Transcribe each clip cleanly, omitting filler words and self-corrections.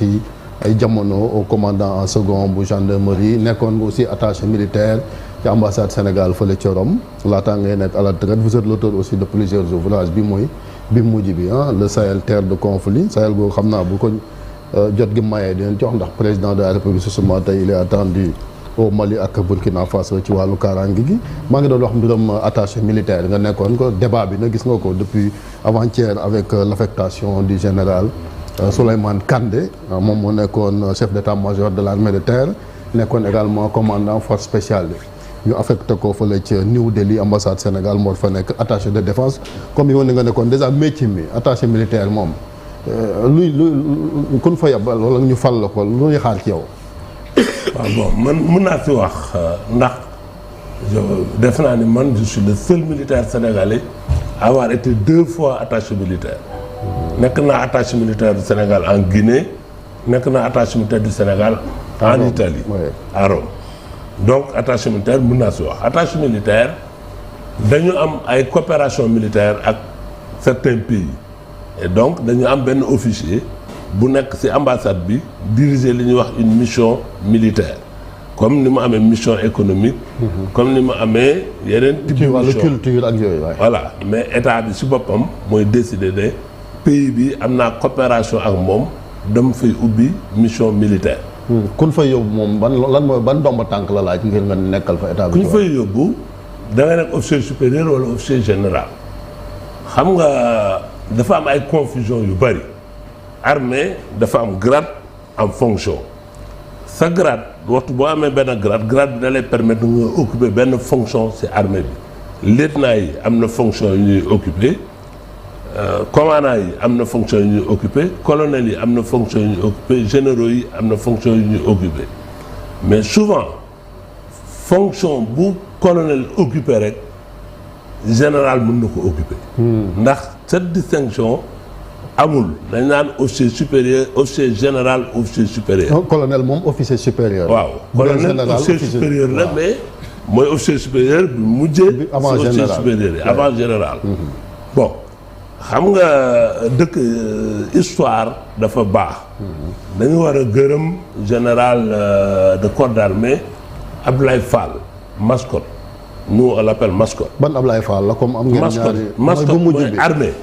ci ay jamono au commandant en second bu gendarmerie nekkoon nga aussi attaché militaire ci ambassade Sénégal fële ca Rome laataa ngay nekk à la retraite vous êtes l'auteur aussi de plusieurs ouvrages bi mooy bi mujj bi le Sahel terre de conflit Sahel googu xam naa bu ko jot gi mayee dinañ jox ndax président de la République justement tey il est attendu au Mali ak Burkina Faso ci wàllu kaaraange gi maa ngi doon wax mbiram attaché militaire nga nekkoon ko débat bi na gis nga ko depuis avant-hier avec l'affectation du général Souleymane Kandé moom moo nekkoon chef d'état-major de l'armée de terre nekkoon également commandant force spéciale ñu affecté ko fële ca New Delhi ambassade Sénégal moo fa nekk attaché de défense comme yow ni nga nekkoon déjà métier mi attaché militaire moom luy kun fa yabal wala ñu fal la ko lu ñuy xaar ci yow. waaw bon man mën naa fi wax ndax def naa ni man je suis le seul militaire sénégalais à avoir été 2 fois attaché militaire. nekk naa attaché militaire du Sénégal en Guinée nekk naa attaché militaire du Sénégal en Italie à Rome. donc attaché militaire mën naa si wax attaché militaire dañu am ay coopération militaire ak certains pays et donc dañu am benn officier bu nekk ci ambassade bi diriger li ñuy wax une mission militaire comme ni mu amee mission économique comme ni mu amee yeneen type de mission culture ak yooyu waay voilà mais état bi ci boppam mooy décider ne pays bi am naa coopération ak moom dem fay ubbi mission militaire kun fay yóbbu moom ban ndomba tànk la laaj ngir nga nekkal fa état bi. ku ñu fay yóbbu da nga nekk officier supérieur wala officier général xam nga dafa am ay confusion yu bari armée dafa am grade am fonction sa grade waxtu boo amee benn grade bi da lay permettre nga occuper benn fonction ci armée bi lieutenant yi am na fonction yu ñuy occuper commandant yi am na fonction yu ñuy occupé colonel yi am na fonction yu ñuy occupé généraux yi am na fonction yu ñuy occupé mais souvent fonction bu colonel occupé rek général mën na ko occupé ndax cette distinction amul dañ naan officier supérieur officier général officier supérieur colonel moom officier supérieur waaw colonel officier supérieur la mais mooy officier supérieur bi mujjee officier supérieur yi avant général bon xam nga dëkk histoire dafa baax dañu war a gërëm général de corps d'armée Abdoulaye Fall Mascotte nous on l'appelle Mascotte. ban Abdoulaye Fall la comme am ngeen ñaari Mascotte mooy armée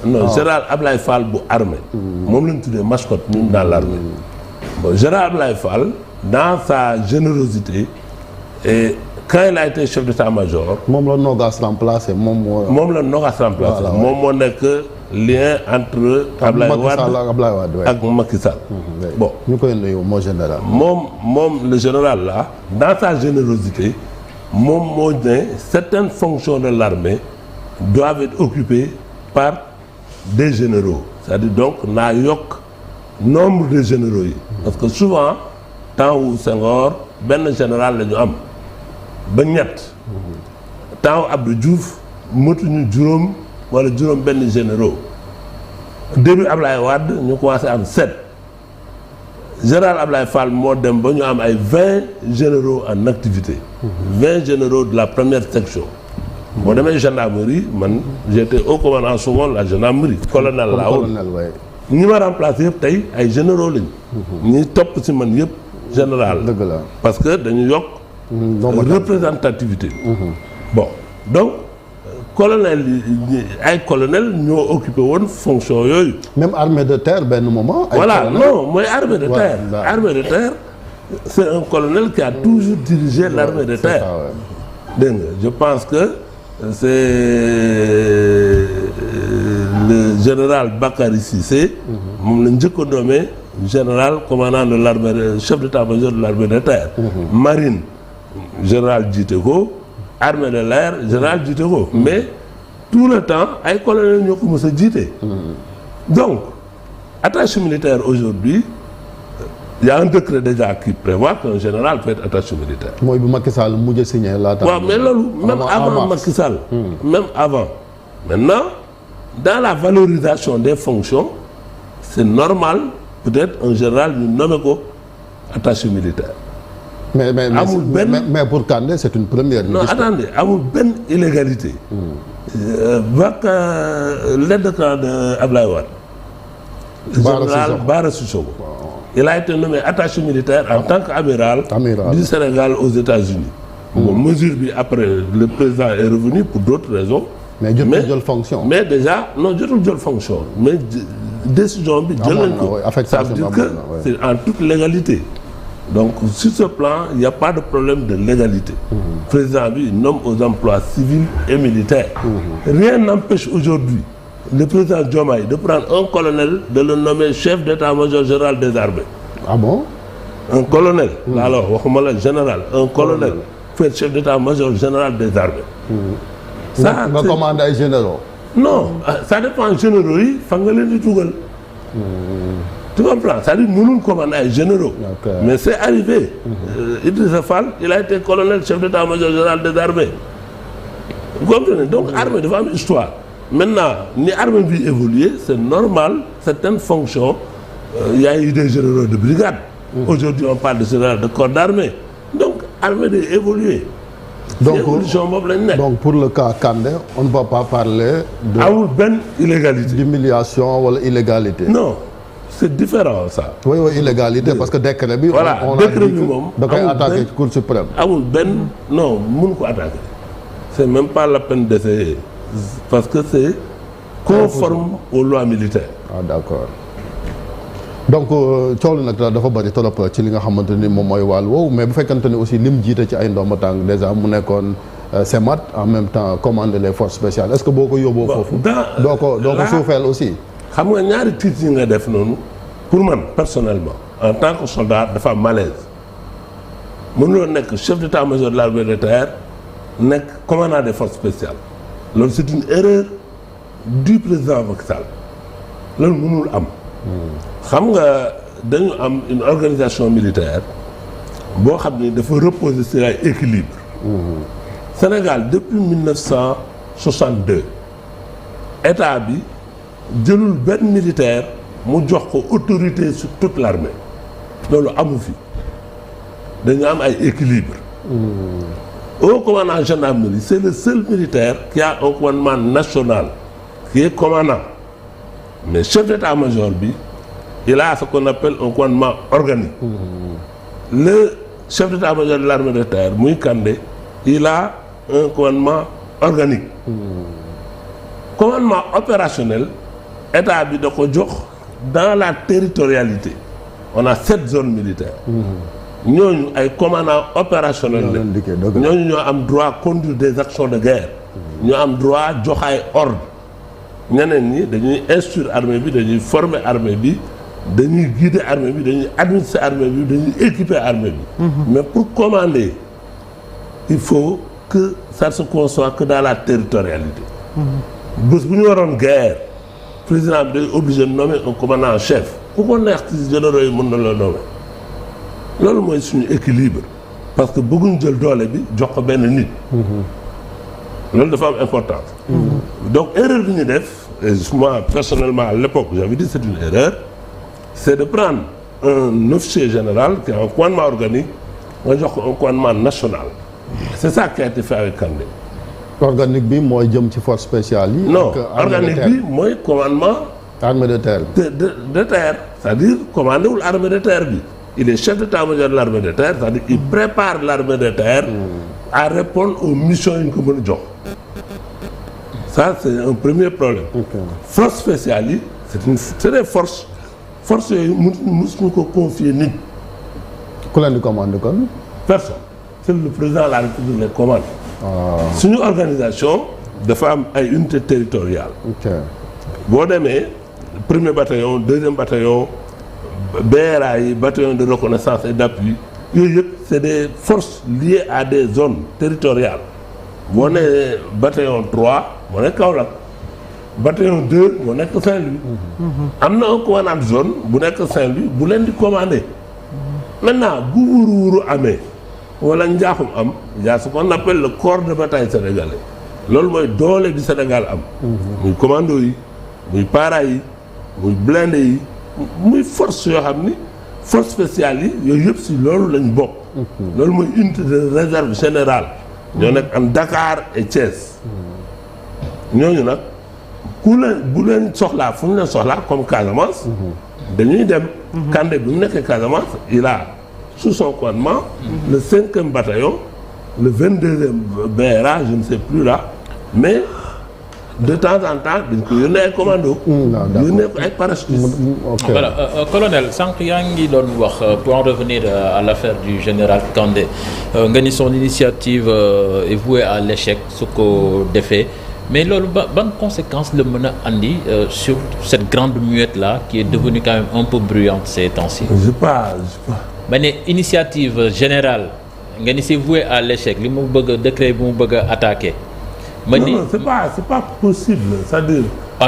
non général Abdoulaye Fall bu armée moom lañ tuddee Mascotte ñun dans l'armée bon général Abdoulaye Fall dans sa générosité et quand il a été chef d'état-major. moom la Nogas remplacé moom la Nogas remplacé moom moo nekk lien entre Ablaye Wade ak Macky Sall. bon ñu koy nuyu moo général. moom le général là dans sa générosité moom moo ne certaines fonctions de l'armée doivent être occupées par des généraux c'est-à-dire donc naa yokk nombre de généraux yi. parce que souvent temps wu Senghor benn général la ñu am. ba ñett temps Abdou Diouf motuñu juróom wala juróom benn généraux début Ablaye Wade ñu commencé am 7 général Ablaye Fall moo dem ba ñu am ay 20 généraux en activité 20 généraux de la première section boo demee gendarmerie man j'étais au commandant second la gendarmerie colonel laa woon ñi ma remplacé yëpp tey ay généraux lañu ñi topp ci man yëpp général dëgg la parce que dañu yokk représentativité bon donc colonel ay colonel ñoo occupé woon fonction yooyu même armée de terre benn moment voilà non mooy armée de terre armée de terre c'est un colonel qui a toujours dirigé l'armée de terre dégg nga je pense que c'est le général Bakary Cissé moom la njëkk a nommé général commandant de l'armée chef d'état-major de l'armée de terre marine général jiite ko armée de l'air général jiite ko mais tout le temps ay colonel ñoo ko mës a jiite donc attaché militaire aujourd'hui il y a un décret déjà qui prévoit qu'un général peut être attaché militaire. mooy bu Macky Sall mujj signé laata. waaw mais loolu même avant Macky Sall. même avant maintenant dans la valorisation des fonctions c'est normal peut-être un général ñu nommé ko attaché militaire. mais pour Kandé c'est une première. non attendez amul benn illégalité. l'aide de camp de Ablaye Wade. général Bara Cissokho il a été nommé attaché militaire en tant qu'amiral du Sénégal aux États-Unis. Bon, mesure bi après le président est revenu pour d'autres raisons. mais jotul jël fonction. mais déjà non jotul jël fonction mais décision bi jël nañ ko. ça veut dire que c'est en toute légalité. donc sur ce plan il n'y a pas de problème de légalité. Président bi nomme aux emplois civils et militaires. Rien n'empêche aujourd'hui le président Diomaye de prendre un colonel de le nommer chef d'état-major général des armées. Ah bon? Un colonel. Alors waxuma la général un colonel. Fait chef d'état-major général des armées. ça nga commande ay généraux. non ça dépend généraux yi fa nga leen di dugal. tu comprends c'est-à-dire mënul commander ay généraux. mais c'est arrivé. Idrissa Fall il a été colonel chef d'état-major général des armées. vous comprenez donc armée dafa am histoire. maintenant ni armée bi évoluer c'est normal certaines fonctions il y a eu des généraux de brigade. aujourd'hui on parle de général de corps d'armée. donc armée day évoluer. donc pour le cas Kandé on ne va pas parler de amul benn illégalité d'humiliation wala illégalité. non c'est différent ça. oui illégalité parce que décret bi. voilà décret bi moom da koy attaquer Cour suprême. amul benn non mun ko attaquer. c'est même pas la peine d'essayer parce que c'est conforme aux lois militaires. ah d'accord. donc coow li nag dafa bëri trop ci li nga xamante ni moom mooy wàll woowu mais bu fekkante ni aussi lim jiite ci ay ndomba tànk déjà mu nekkoon CEMAT en même temps commande les forces spéciales est-ce que boo ko yóbboo foofu. doo ko suufeel aussi. xam nga ñaari titres yi nga def noonu pour man personnellement en tant que soldat dafa am malaise mënuloo nekk chef d'état-major de l'armée de terre nekk commandant des forces spéciales loolu c'est une erreur du président Macky Sall loolu mënul am. xam nga dañu am une organisation militaire boo xam ni dafa reposer sur ay équilibre. Sénégal depuis 1962 état bi jëlul benn militaire mu jox ko autorité sur toute l'armée loolu amu fi dañu am ay équilibre. Au commandant gendarmerie c'est le seul militaire qui a un commandement national qui est commandant mais chef d'état-major bi il a ce qu'on appelle un commandement organique. Le chef d'état-major de l'armée de terre muy Kandé il a un commandement organique. Commandement opérationnel état bi da ko jox dans la territorialité on a 7 zones militaires. ñooñu ay commandants opérationnels la ñooñu ñoo am droit conduire des actions de guerre. ñoo am droit jox ay ordre ñeneen ñi dañuy instruire armée bi dañuy former armée bi. dañuy guider armée bi dañuy administrer armée bi dañuy équiper armée bi. mais pour commander il faut que ça se conçoit que dans la territorialité. bés bu ñu waroon guerre président bi day obligé de nommer un commandant en chef ku ko neex ci généraux yi mën na la nommer loolu mooy suñu équilibre parce que bëgguñ jël doole bi jox ko benn nit. loolu dafa am importance. donc erreur bi ñu def et moi personnellement à l'époque j'avais dit c'est une erreur. c'est de prendre un officier général qui a un commandement organique nga jox ko un commandement national c'est ça qui a été fait avec Kandé. organique bi mooy jëm ci force spéciale yi. non organique bi mooy commandement. armée de terre bi. de terre c'est-à-dire commandé wul armée de terre bi il est chef d'état-major de l'armée de terre c'est-à-dire il prépare l'armée de terre à répondre aux missions yi ñu ko mën a jox ça c'est un premier problème. force spéciale yi c'est des forces yooyu mësuñu ko confier nit. ku leen di commande kon. personne c'est le président de la République les commande. suñu organisation dafa am ay unités territoriales. boo demee premier bataillon deuxième bataillon BRA yi bataillon de reconnaissance et d'appui yooyu yëpp c'est des forces liées à des zones territoriales boo nee bataillon 3 moo nekk Kaolack bataillon 2 moo nekk Saint-Louis. am na un commandant de zone bu nekk Saint-Louis bu leen di commander. maintenant bu wuuru amee wala njaaxum am y a ce qu'on appelle le corps de bataille sénégalais loolu mooy doole bi Sénégal am. muy commando yi muy para yi muy blindé yi muy force yoo xam ni force spéciale yi yooyu yëpp si loolu lañ bokk. loolu mooy unité de réserve générale. ñoo nekk am Dakar et Thiès. ñooñu nag ku leen bu leen soxlaa fu ñu leen soxlaa comme Casamance. dañuy dem. Kandé bi mu nekkee Casamance il a sous son commandement le 5e bataillon le 22e BRA je ne sais plus là mais de temps en temps dañ ko yónnee ay commando. yónnee ko ay parachutistes. Voilà colonel sànq yaa ngi doon wax pour en revenir à l'affaire du général Kandé nga ni son initiative est vouée à l'échec su ko defee mais loolu ban conséquence la mën a andi sur cette grande muette là qui est devenue quand même un peu bruyante ces temps-ci. je sais pas. ba ne initiative générale nga ni c'est voué à l'échec li mu bëgg a décret bi mu bëgg a attaquer. ma ni non c'est pas possible c'est-à-dire.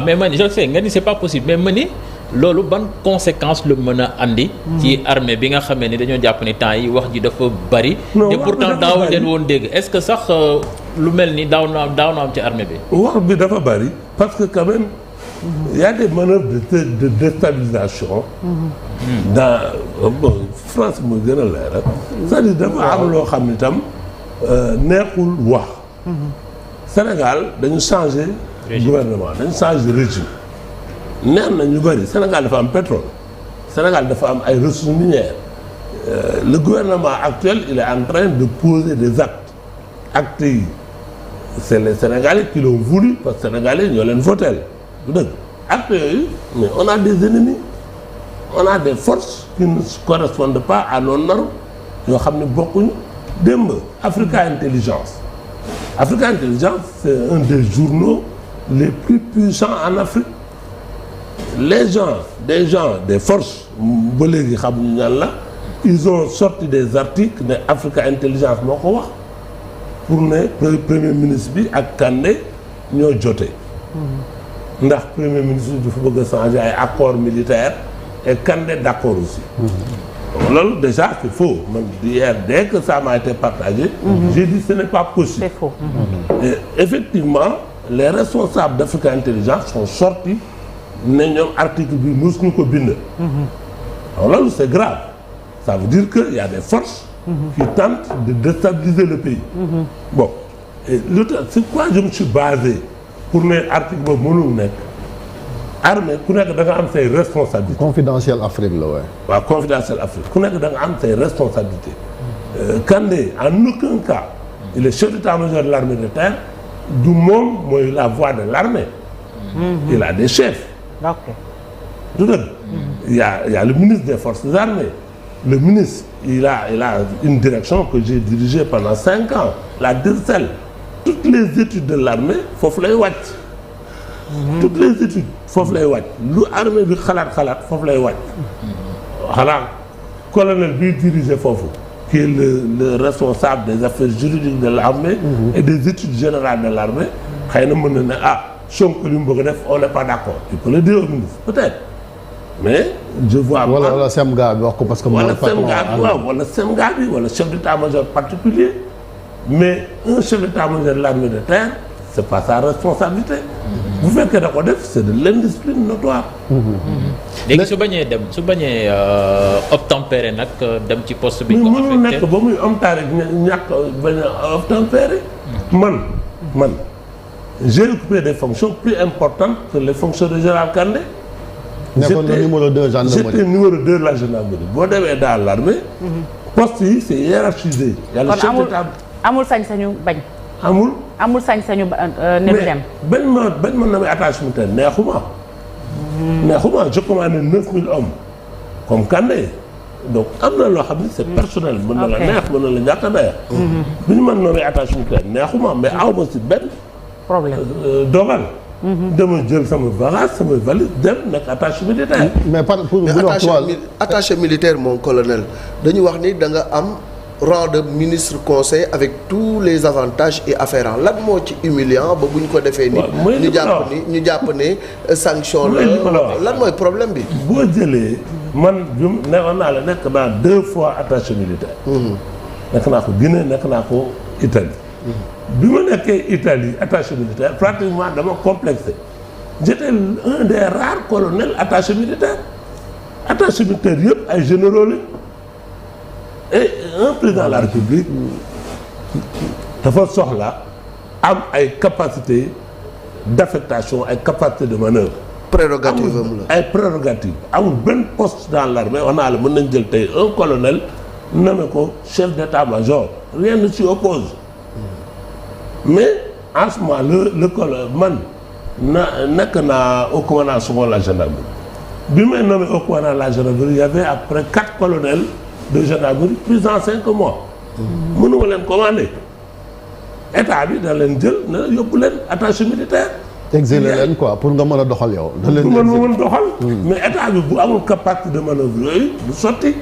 mais man je sais nga ni c'est pas possible mais ma ni loolu ban conséquence la mën a andi. ci armée bi nga xamee ni dañoo jàpp ni temps yi wax ji dafa bari. te pourtant daawuñ leen woon dégg est-ce que sax lu mel ni daaw na am ci armée bi. wax bi dafa bari parce que quand même il y a des manœuvres de déstabilisation. dans France mooy gën a leer c'est-à-dire dafa am loo xam ni tam neexul wax. Sénégal dañu changer gouvernement dañu changer régime neex na ñu bëri Sénégal dafa am pétrole Sénégal dafa am ay ressources minières le gouvernement actuel il est en train de poser des actes yi c'est les Sénégalais qui l'ont voulu parce que Sénégalais ñoo leen votel du dëgg actes yooyu mais on a des ennemis on a des forces qui ne correspondent pas à nos normes yoo xam ne bokkuñu démb Africa Intelligence c'est un des journaux les plus puissants en Afrique des forces ba léegi xamuñu ñan la ils ont sorti des articles ne Africa Intelligence moo ko wax pour ne premier ministre bi ak Kandé ñoo jote ndax premier ministre bi dafa bëgg a changer ay accords militaires et Kandé d'accord aussi loolu déjà c'est faux man hier dès que ça m'a été partagé j'ai dit ce n'est pas possible c'est faux et effectivement les responsables d'Africa Intelligence sont sortis ne ñoom article bi mosuñu ko bind alors loolu c'est grave ça veut dire que il y a des forces qui tentent de déstabiliser le pays bon et c'est quoi je me suis basé pour ne article boobu mënul nekk armée ku nekk da nga am say responsabilités. confidentiel Afrique la waaye. waaw confidentiel Afrique ku nekk da nga am say responsabilités. Kandé en aucun cas il est chef d'état-major de l'armée de terre du moom mooy la voix de l'armée. Il a des chefs. ok. du dëgg. il y a le ministre des forces armées. Le ministre il a une direction que j'ai dirigée pendant 5 ans la DIRCEL. toutes les études de l'armée foofu lay wàcc. toutes les études foofu lay wàcc lu armée bi xalaat foofu lay wàcc xanaa colonel bi diriger foofu qui est le responsable des affaires juridiques de l'armée et des études générales de l'armée xëy na mën na ne Sonko li mu bëgg a def on n'est pas d'accord il peut le dire au ministre peut-être mais je vois wala semga bi wax ko parce que wala semga bi wala chef d'état-major particulier mais un chef d'état-major de l'armée de terre c'est pas sa responsabilité. bu fekkee da ko def c'est de l'indiscipline notoire. léegi su bañee obtempérer nag dem ci poste bi. ko affecté nekk ba muy ñàkk bañ a obtempérer. man j'ai occupé des fonctions plus importantes que les fonctions de général Kandé. nekkoon na numéro 2 gendarmerie. j'étais numéro 2 de la gendarmerie boo demee dans l'armée. poste yi c'est hiérarchisé. yàlla chef d'état amul sañ-sañu bañ. amul sañ-sañu ne du dem. bañ ma namee attaché militaire neexuma je commandé 9000 hommes comme Kandé donc am na loo xam ne c'est personnel. mën na la neex mën na la ñàkk a neex. bi ñu mën namee attaché militaire neexuma mais aw ma si benn problème dogal. dama jël sama bagage sama valise dem nekk attaché militaire. mais attaché militaire mon colonel dañu wax ni da nga am. rang de ministre conseil avec tous les avantages et afférents lan moo ci humiliant ba bu ñu ko defee ni ñu jàpp ne sanction la lan mooy problème bi boo jëlee man bi newoon naa la nekk naa 2 fois attaché militaire nekk naa ko Guinée nekk naa ko Italie bi ma nekkee Italie attaché militaire pratiquement dama complexé j'étais un des rares colonels attaché militaire yëpp ay généraux la et un président de la République dafa soxla am ay capacité d'affectation ay capacité de manœuvre prérogative am la ay prérogative amul benn poste dans l'armée wax naa la mën nañ jël tey un colonel nommé ko chef d'état-major rien ne s'y oppose mais en ce moment le colonel man nekk naa au commandant second la gendarmerie bi may nommé au commandant la gendarmerie il y avait après 4 colonels de gendarmerie plus en 5 mois mënuma leen commander état bi da leen jël na yóbbu leen attaché militaire exiler leen quoi pour nga mën a doxal yow. da leen mën doxal mais état bi bu amul capacité de manœuvre yooyu du sotti